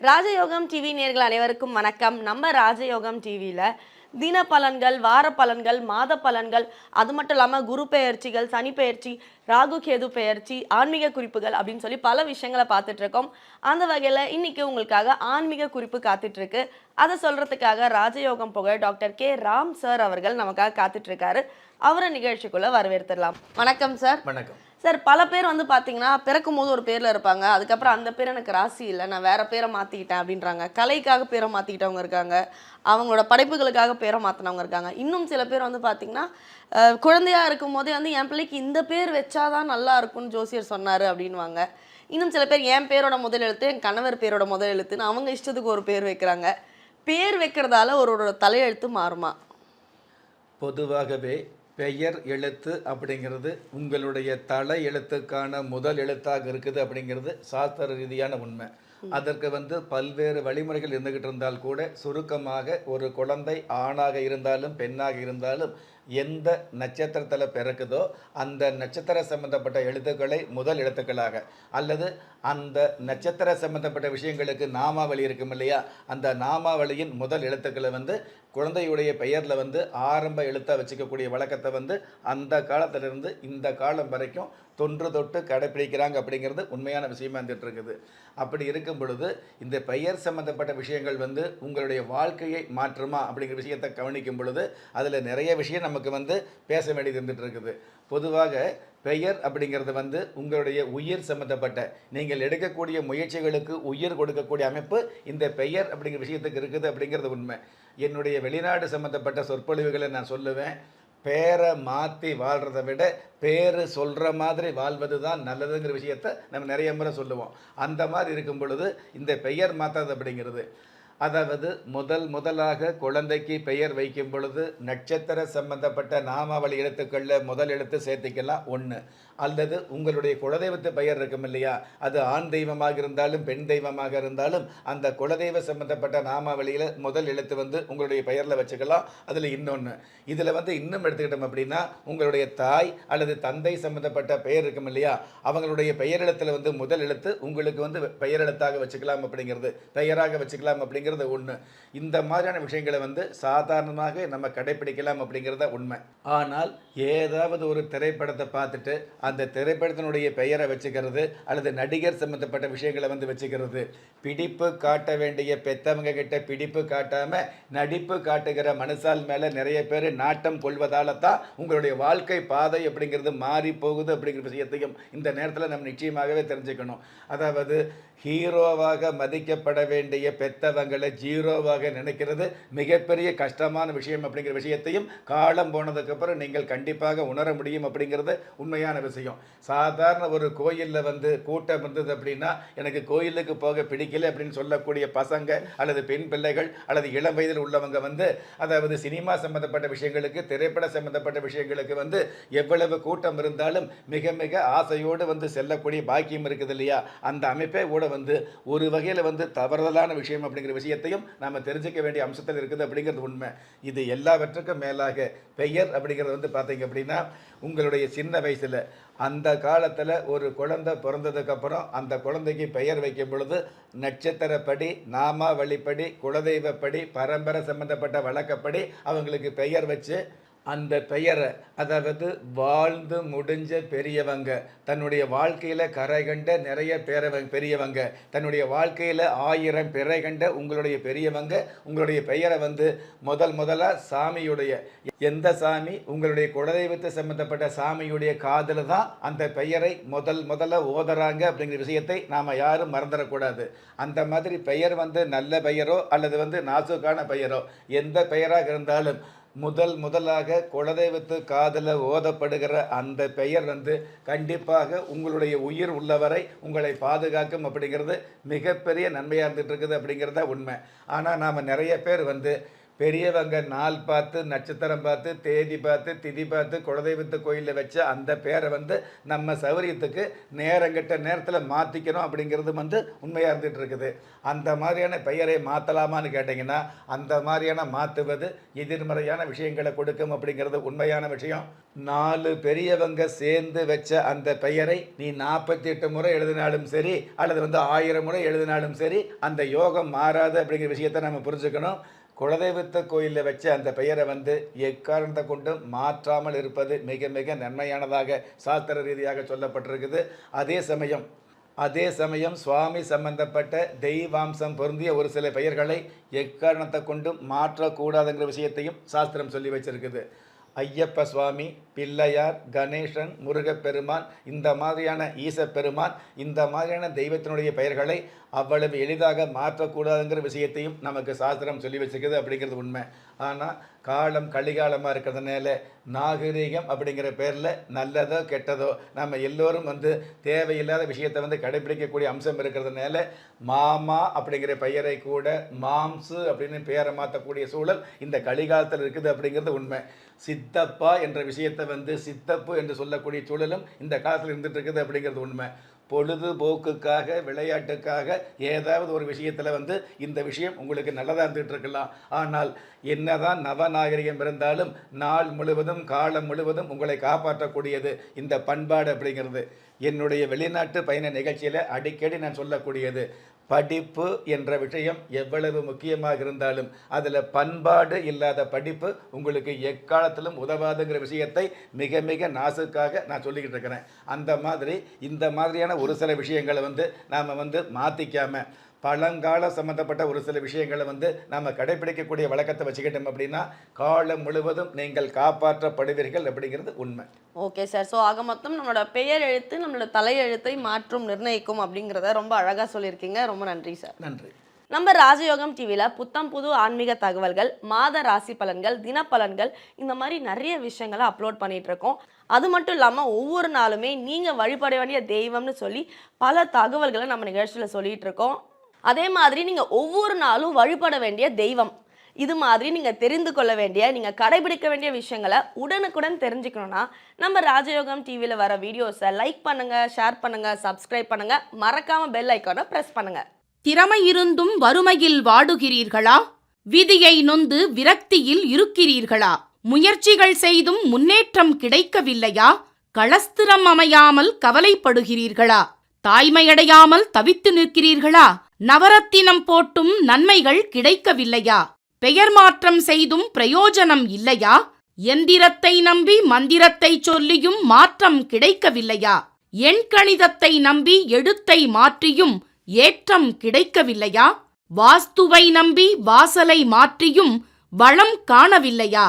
ராஜயோகம் டிவி நேயர்கள் அனைவருக்கும் வணக்கம். நம்ம ராஜயோகம் டிவியில் தின பலன்கள், வார பலன்கள், மாத பலன்கள், அது மட்டும் இல்லாமல் குரு பெயர்ச்சிகள், சனி பெயர்ச்சி, ராகு கேது பெயர்ச்சி, ஆன்மீக குறிப்புகள் அப்படின்னு சொல்லி பல விஷயங்களை பார்த்துட்டு இருக்கோம். அந்த வகையில் இன்னைக்கு உங்களுக்காக ஆன்மீக குறிப்பு காத்துட்டு இருக்கு. அதை சொல்றதுக்காக ராஜயோகம் புகழ் டாக்டர் கே ராம் சார் அவர்கள் நமக்காக காத்துட்டு இருக்காரு. அவரை நிகழ்ச்சிக்குள்ள வரவேற்றுடலாம். வணக்கம் சார். வணக்கம் சார். பல பேர் பார்த்தீங்கன்னா பிறக்கும் போது ஒரு பேரில் இருப்பாங்க. அதுக்கப்புறம் அந்த பேர் எனக்கு ராசி இல்லை, நான் வேற பேரை மாற்றிக்கிட்டேன் அப்படின்றாங்க. கலைக்காக பேரை மாற்றிக்கிட்டவங்க இருக்காங்க, அவங்களோட படைப்புகளுக்காக பேரை மாற்றினவங்க இருக்காங்க. இன்னும் சில பேர் பார்த்தீங்கன்னா குழந்தையாக இருக்கும் போதே என் பிள்ளைக்கு இந்த பேர் வச்சாதான் நல்லா இருக்கும்னு ஜோசியர் சொன்னார் அப்படின்வாங்க. இன்னும் சில பேர் என் பேரோட முதல் எழுத்து என் கணவர் பேரோட முதல் எழுத்துன்னு அவங்க இஷ்டத்துக்கு ஒரு பேர் வைக்கிறாங்க. பேர் வைக்கிறதால ஒரு தலையெழுத்து மாறுமா? பொதுவாகவே பெயர் எழுத்து அப்படிங்கிறது உங்களுடைய தலை எழுத்துக்கான முதல் எழுத்தாக இருக்குது அப்படிங்கிறது சாஸ்திர ரீதியான உண்மை. அதற்கு பல்வேறு வழிமுறைகள் இருந்துகிட்டு இருந்தால் கூட சுருக்கமாக ஒரு குழந்தை ஆணாக இருந்தாலும் பெண்ணாக இருந்தாலும் எந்த நட்சத்திரத்தில் பிறக்குதோ அந்த நட்சத்திர சம்பந்தப்பட்ட எழுத்துக்களை முதல் எழுத்துக்களாக, அல்லது அந்த நட்சத்திர சம்பந்தப்பட்ட விஷயங்களுக்கு நாமாவளி இருக்கும் இல்லையா, அந்த நாமாவளியின் முதல் எழுத்துக்களை குழந்தையுடைய பெயரில் ஆரம்ப எழுத்தாக வச்சுக்கக்கூடிய வழக்கத்தை அந்த காலத்திலிருந்து இந்த காலம் வரைக்கும் தொன்று தொட்டு கடைப்பிடிக்கிறாங்க அப்படிங்கிறது உண்மையான விஷயமா இருந்துட்டு இருக்குது. அப்படி இருக்கும் பொழுது இந்த பெயர் சம்பந்தப்பட்ட விஷயங்கள் உங்களுடைய வாழ்க்கையை மாற்றுமா அப்படிங்கிற விஷயத்தை கவனிக்கும் பொழுது அதில் நிறைய விஷயம் நமக்கு பேச வேண்டியது இருந்துட்டு இருக்குது. பொதுவாக பெயர் அப்படிங்கிறது உங்களுடைய உயிர் சம்மந்தப்பட்ட, நீங்கள் எடுக்கக்கூடிய முயற்சிகளுக்கு உயிர் கொடுக்கக்கூடிய அமைப்பு இந்த பெயர் அப்படிங்கிற விஷயத்துக்கு இருக்குது அப்படிங்கிறது உண்மை. என்னுடைய வெளிநாடு சம்மந்தப்பட்ட சொற்பொழிவுகளை நான் சொல்லுவேன், பேரை மாற்றி வாழ்கிறத விட பேர் சொல்கிற மாதிரி வாழ்வது தான் நல்லதுங்கிற விஷயத்தை நம்ம நிறைய முறை சொல்லுவோம். அந்த மாதிரி இருக்கும் பொழுது இந்த பெயர் மாற்றது அப்படிங்கிறது, அதாவது முதலாக குழந்தைக்கு பெயர் வைக்கும் பொழுது நட்சத்திர சம்பந்தப்பட்ட நாமாவளி எழுத்துக்களில் முதல் எழுத்து சேர்த்திக்கலாம் ஒன்று. அல்லது உங்களுடைய குலதெய்வத்து பெயர் இருக்கும் இல்லையா, அது ஆண் தெய்வமாக இருந்தாலும் பெண் தெய்வமாக இருந்தாலும் அந்த குலதெய்வ சம்பந்தப்பட்ட நாமாவளியில் முதல் எழுத்து உங்களுடைய பெயரில் வச்சுக்கலாம். அதில் இன்னொன்று, இதில் இன்னும் எடுத்துக்கிட்டோம் அப்படின்னா உங்களுடைய தாய் அல்லது தந்தை சம்பந்தப்பட்ட பெயர் இருக்கும் இல்லையா, அவங்களுடைய பெயர் எழுத்தில் முதல் எழுத்து உங்களுக்கு பெயர் எழுத்தாக வச்சுக்கலாம் அப்படிங்கிறது, பெயராக வச்சுக்கலாம் அப்படிங்கிறது ஒன்று. இந்த மாதிரியான விஷயங்களை சாதாரணமாக நம்ம கடைபிடிக்கலாம் அப்படிங்கிறத உண்மை. ஆனால் ஏதாவது ஒரு திரைப்படத்தை பார்த்துட்டு அந்த திரைப்படத்தினுடைய பெயரை வச்சுக்கிறது அல்லது நடிகர் சம்பந்தப்பட்ட விஷயங்களை வச்சுக்கிறது, பிடிப்பு காட்ட வேண்டிய பெத்தவங்க கிட்ட பிடிப்பு காட்டாம நடிப்பு காட்டுகிற மனுஷால் மேல நிறைய பேர் நாட்டம் கொள்வதால தான் உங்களுடைய வாழ்க்கை பாதை அப்படிங்கிறது மாறி போகுது அப்படிங்கிற விஷயத்தையும் இந்த நேரத்தில் நம்ம நிச்சயமாகவே தெரிஞ்சுக்கணும். அதாவது ஹீரோவாக மதிக்கப்பட வேண்டிய பெத்தவங்களை ஜீரோவாக நினைக்கிறது மிகப்பெரிய கஷ்டமான விஷயம் அப்படிங்கிற விஷயத்தையும் காலம் போனதுக்கப்புறம் நீங்கள் கண்டிப்பாக உணர முடியும் அப்படிங்கிறது உண்மையான விஷயம். சாதாரண ஒரு கோயிலில் கூட்டம் இருந்தது அப்படின்னா எனக்கு கோயிலுக்கு போக பிடிக்கல அப்படின்னு சொல்லக்கூடிய பசங்க அல்லது பெண் பிள்ளைகள் அல்லது இளம் வயதில் உள்ளவங்க அதாவது சினிமா சம்பந்தப்பட்ட விஷயங்களுக்கு, திரைப்பட சம்பந்தப்பட்ட விஷயங்களுக்கு எவ்வளவு கூட்டம் இருந்தாலும் மிக மிக ஆசையோடு செல்லக்கூடிய பாக்கியம் இருக்குது இல்லையா, அந்த அமைப்பே கூட ஒரு வகையில் தவறுதலான விஷயம் அப்படிங்கிற விஷயத்தையும் நாம் தெரிஞ்சுக்க வேண்டிய அம்சத்தில் இருக்குது அப்படிங்கிறது உண்மை. இது எல்லாவற்றுக்கும் மேலாக பெயர் அப்படிங்கிறது பார்த்தீங்க அப்படின்னா உங்களுடைய சின்ன வயசில் அந்த காலத்தில் ஒரு குழந்தை பிறந்ததுக்கப்புறம் அந்த குழந்தைக்கு பெயர் வைக்கும் பொழுது நட்சத்திரப்படி, நாமாவளிப்படி, குலதெய்வப்படி, பரம்பரை சம்பந்தப்பட்ட வழக்கப்படி அவங்களுக்கு பெயர் வச்சு அந்த பெயரை, அதாவது வாழ்ந்து முடிஞ்ச பெரியவங்க, தன்னுடைய வாழ்க்கையில் கரை கண்ட நிறைய பெரியவங்க, தன்னுடைய வாழ்க்கையில் 1000 பிறை கண்ட உங்களுடைய பெரியவங்க உங்களுடைய பெயரை முதலாக சாமியுடைய, எந்த சாமி உங்களுடைய குலதெய்வத்தை சம்பந்தப்பட்ட சாமியுடைய காதில் தான் அந்த பெயரை முதல்ல ஓதுறாங்க அப்படிங்கிற விஷயத்தை நாம் யாரும் மறந்துடக்கூடாது. அந்த மாதிரி பெயர் நல்ல பெயரோ அல்லது நாசுக்கான பெயரோ எந்த பெயராக இருந்தாலும் முதலாக குலதெய்வத்து காதில் ஓதப்படுகிற அந்த பெயர் கண்டிப்பாக உங்களுடைய உயிர் உள்ளவரை உங்களை பாதுகாக்கும் அப்படிங்கிறது மிகப்பெரிய நன்மையாக இருந்துட்டு இருக்குது அப்படிங்கிறத உண்மை. ஆனால் நாம் நிறைய பேர் பெரியவங்க நாள் பார்த்து, நட்சத்திரம் பார்த்து, தேதி பார்த்து, திதி பார்த்து, குலதெய்வத்து கோயிலில் வச்ச அந்த பேரை வந்து நம்ம சௌகரியத்துக்கு நேரங்கெட்ட நேரத்தில் மாற்றிக்கணும் அப்படிங்கிறது வந்து உண்மையாக இருந்துகிட்டு இருக்குது. அந்த மாதிரியான பெயரை மாற்றலாமான்னு கேட்டிங்கன்னா, அந்த மாதிரியான மாற்றுவது எதிர்மறையான விஷயங்களை கொடுக்கும் அப்படிங்கிறது உண்மையான விஷயம். 4 பெரியவங்க சேர்ந்து வச்ச அந்த பெயரை நீ 48 முறை எழுதினாலும் சரி, அல்லது வந்து 1000 முறை எழுதினாலும் சரி, அந்த யோகம் மாறாது அப்படிங்கிற விஷயத்தை நம்ம புரிஞ்சுக்கணும். குலதெய்வத்த கோயிலில் வச்ச அந்த பெயரை வந்து எக்காரணத்தை கொண்டும் மாற்றாமல் இருப்பது மிக மிக நன்மையானதாக சாஸ்திர ரீதியாக சொல்லப்பட்டிருக்குது. அதே சமயம் சுவாமி சம்பந்தப்பட்ட தெய்வாம்சம் பொருந்திய ஒரு சில பெயர்களை எக்காரணத்தை கொண்டும் மாற்றக்கூடாதுங்கிற விஷயத்தையும் சாஸ்திரம் சொல்லி வச்சிருக்குது. ஐயப்ப சுவாமி, பிள்ளையார், கணேசன், முருகப்பெருமான், இந்த மாதிரியான ஈசப்பெருமான், இந்த மாதிரியான தெய்வத்தினுடைய பெயர்களை அவ்வளவு எளிதாக மாற்றக்கூடாதுங்கிற விஷயத்தையும் நமக்கு சாஸ்திரம் சொல்லி வச்சுருக்குது அப்படிங்கிறது உண்மை. ஆனால் காலம் கலிகாலமாக இருக்கிறதுனால நாகரீகம் அப்படிங்கிற பேரில் நல்லதோ கெட்டதோ நம்ம எல்லோரும் வந்து தேவையில்லாத விஷயத்தை வந்து கடைபிடிக்கக்கூடிய அம்சம் இருக்கிறதுனால மாமா அப்படிங்கிற பெயரை கூட மாம்சு அப்படின்னு பெயரை மாற்றக்கூடிய சூழல் இந்த கலிகாலத்தில் இருக்குது அப்படிங்கிறது உண்மை. சித்தப்பா என்ற விஷயத்தை வந்து சித்தப்பு என்று சொல்லக்கூடிய சூழலும் இந்த காலத்தில் இருந்துட்டு இருக்குது அப்படிங்கிறது உண்மை. பொழுதுபோக்குக்காக, விளையாட்டுக்காக ஏதாவது ஒரு விஷயத்தில் வந்து இந்த விஷயம் உங்களுக்கு நல்லதாக இருந்துகிட்டு இருக்கலாம். ஆனால் என்னதான் நவநாகரிகம் இருந்தாலும் நாள் முழுவதும், காலம் முழுவதும் உங்களை காப்பாற்றக்கூடியது இந்த பண்பாடு அப்படிங்கிறது. என்னுடைய வெளிநாட்டு பயண நிகழ்ச்சியில் அடிக்கடி நான் சொல்லக்கூடியது, படிப்பு என்ற விஷயம் எவ்வளவு முக்கியமாக இருந்தாலும் அதில் பண்பாடு இல்லாத படிப்பு உங்களுக்கு எக்காலத்திலும் உதவாதுங்கிற விஷயத்தை மிக மிக நாசுக்காக நான் சொல்லிக்கிட்டு இருக்கிறேன். அந்த மாதிரி இந்த மாதிரியான ஒரு சில விஷயங்களை வந்து நாம் வந்து மாற்றிக்காமல் பழங்கால சம்மந்தப்பட்ட ஒரு சில விஷயங்களை வந்து நாம் கடைபிடிக்கக்கூடிய வழக்கத்தை வச்சுக்கிட்டோம் அப்படின்னா காலம் முழுவதும் நீங்கள் காப்பாற்றப்படுவீர்கள் அப்படிங்கிறது உண்மை. Okay sir. ஸோ ஆக மொத்தம் நம்மளோட பெயர் எழுத்து நம்மளோட தலையெழுத்தை மாற்றும் நிர்ணயிக்கும் அப்படிங்கிறத ரொம்ப அழகாக சொல்லியிருக்கீங்க. ரொம்ப நன்றி சார். நன்றி. நம்ம ராஜயோகம் டிவியில் புத்தம் புது ஆன்மீக தகவல்கள், மாத ராசி பலன்கள், தினப்பலன்கள், இந்த மாதிரி நிறைய விஷயங்களை அப்லோட் பண்ணிட்டு இருக்கோம். அது மட்டும் இல்லாமல் ஒவ்வொரு நாளுமே நீங்கள் வழிபட வேண்டிய தெய்வம்னு சொல்லி பல தகவல்களை நம்ம நிகழ்ச்சியில் சொல்லிட்டு இருக்கோம். அதே மாதிரி நீங்கள் ஒவ்வொரு நாளும் வழிபட வேண்டிய தெய்வம், இது மாதிரி நீங்கள் தெரிந்து கொள்ள வேண்டிய, நீங்கள் கடைபிடிக்க வேண்டிய விஷயங்களை உடனுக்குடன் தெரிஞ்சுக்கணுன்னா நம்ம ராஜயோகம் டிவியில் வர வீடியோஸை லைக் பண்ணுங்கள், ஷேர் பண்ணுங்கள், சப்ஸ்கிரைப் பண்ணுங்கள், மறக்காமல் பெல் ஐக்கானை ப்ரெஸ் பண்ணுங்கள். திறமை இருந்தும் வறுமையில் வாடுகிறீர்களா? விதியை நொந்து விரக்தியில் இருக்கிறீர்களா? முயற்சிகள் செய்தும் முன்னேற்றம் கிடைக்கவில்லையா? களஸ்திரம் அமையாமல் கவலைப்படுகிறீர்களா? தாய்மையடையாமல் தவித்து நிற்கிறீர்களா? நவரத்தினம் போட்டும் நன்மைகள் கிடைக்கவில்லையா? பெயர் மாற்றம் செய்தும் பிரயோஜனம் இல்லையா? எந்திரத்தை நம்பி மந்திரத்தை சொல்லியும் மாற்றம் கிடைக்கவில்லையா? எண்கணிதத்தை நம்பி எழுத்தை மாற்றியும் ஏற்றம் கிடைக்கவில்லையா? வாஸ்துவை நம்பி வாசலை மாற்றியும் வளம் காணவில்லையா?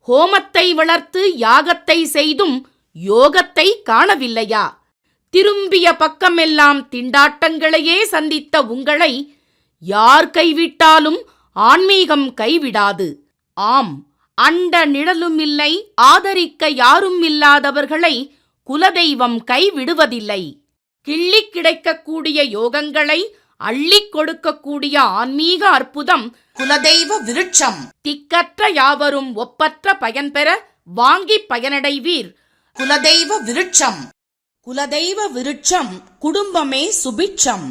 ஹோமத்தை வளர்த்து யாகத்தை செய்தும் யோகத்தை காணவில்லையா? திரும்பிய பக்கமெல்லாம் திண்டாட்டங்களையே சந்தித்த உங்களை யார் கைவிட்டாலும் ஆன்மீகம் கைவிடாது. ஆம், அண்ட நிழலுமில்லை, ஆதரிக்க யாரும் இல்லாதவர்களை குலதெய்வம் கைவிடுவதில்லை. கிள்ளிக் கிடைக்கக்கூடிய யோகங்களை அள்ளிக் கொடுக்கக்கூடிய ஆன்மீக அற்புதம் குலதெய்வ விருட்சம். திக்கற்ற யாவரும் ஒப்பற்ற பயன்பெற வாங்கி பயனடைவீர். குலதெய்வ விருட்சம். குலதெய்வ விருட்சம், குடும்பமே சுபிட்சம்.